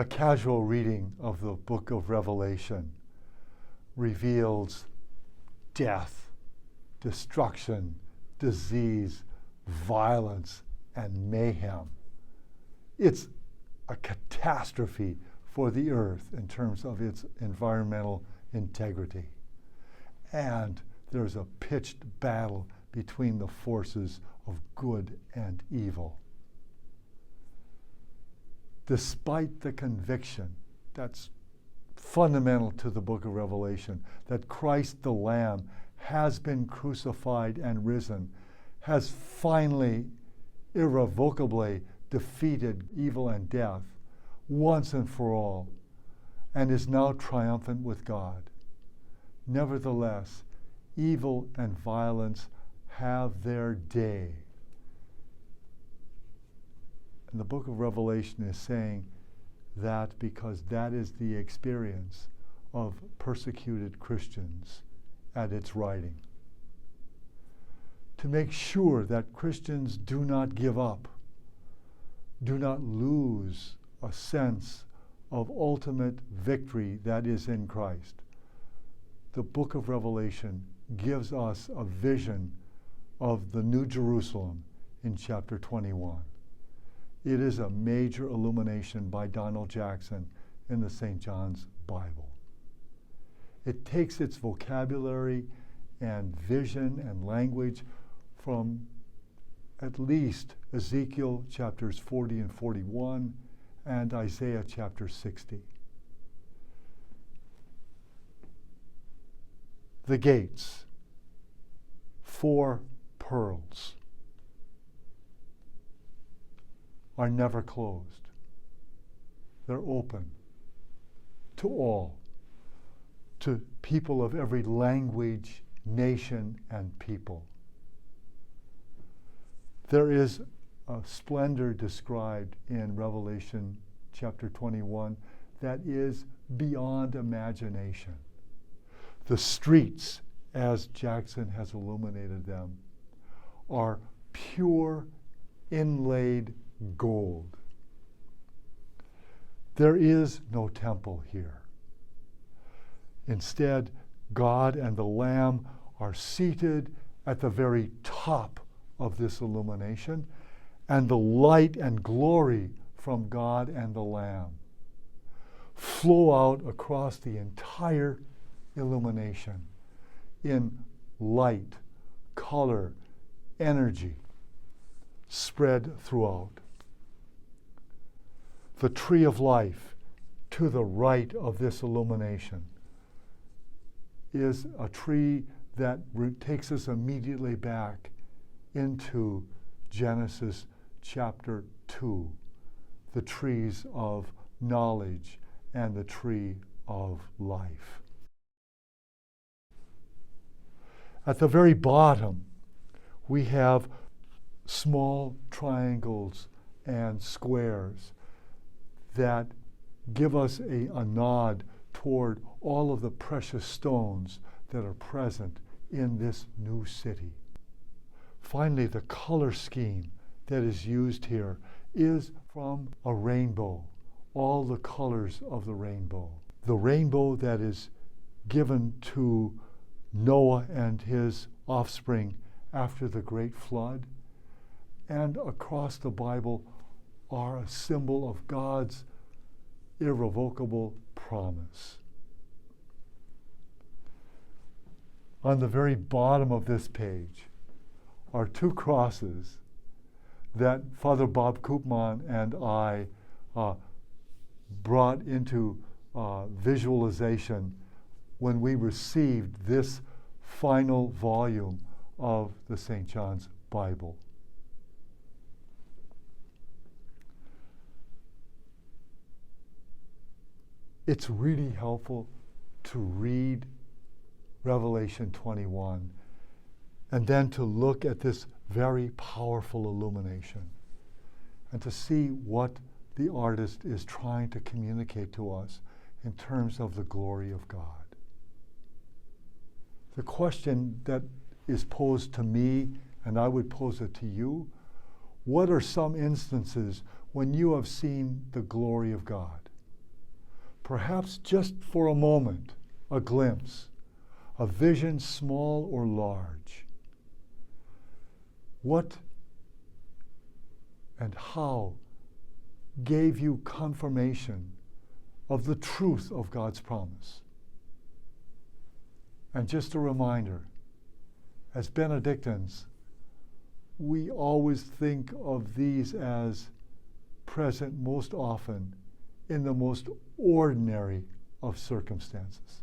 A casual reading of the book of Revelation reveals death, destruction, disease, violence, and mayhem. It's a catastrophe for the earth in terms of its environmental integrity. And there's a pitched battle between the forces of good and evil. Despite the conviction that's fundamental to the book of Revelation, that Christ the Lamb has been crucified and risen, has finally, irrevocably defeated evil and death once and for all, and is now triumphant with God. Nevertheless, evil and violence have their day. And the book of Revelation is saying that because that is the experience of persecuted Christians at its writing. To make sure that Christians do not give up, do not lose a sense of ultimate victory that is in Christ, the book of Revelation gives us a vision of the New Jerusalem in chapter 21. It is a major illumination by Donald Jackson in the St. John's Bible. It takes its vocabulary and vision and language from at least Ezekiel chapters 40 and 41 and Isaiah chapter 60. The gates, 4 pearls, are never closed. They're open to all, to people of every language, nation, and people. There is a splendor described in Revelation chapter 21 that is beyond imagination. The streets, as Jackson has illuminated them, are pure inlaid gold. There is no temple here. Instead, God and the Lamb are seated at the very top of this illumination, and the light and glory from God and the Lamb flow out across the entire illumination in light, color, energy spread throughout. The tree of life to the right of this illumination is a tree that takes us immediately back into Genesis chapter 2, the trees of knowledge and the tree of life. At the very bottom, we have small triangles and squares that give us a nod toward all of the precious stones that are present in this new city. Finally, the color scheme that is used here is from a rainbow, all the colors of the rainbow. The rainbow that is given to Noah and his offspring after the great flood, and across the Bible are a symbol of God's irrevocable promise. On the very bottom of this page are 2 crosses that Father Bob Koopman and I brought into visualization when we received this final volume of the St. John's Bible. It's really helpful to read Revelation 21 and then to look at this very powerful illumination and to see what the artist is trying to communicate to us in terms of the glory of God. The question that is posed to me, and I would pose it to you, what are some instances when you have seen the glory of God? perhaps just for a moment, a glimpse, a vision small or large. What and how gave you confirmation of the truth of God's promise? And just a reminder, as Benedictines, we always think of these as present most often in the most ordinary of circumstances.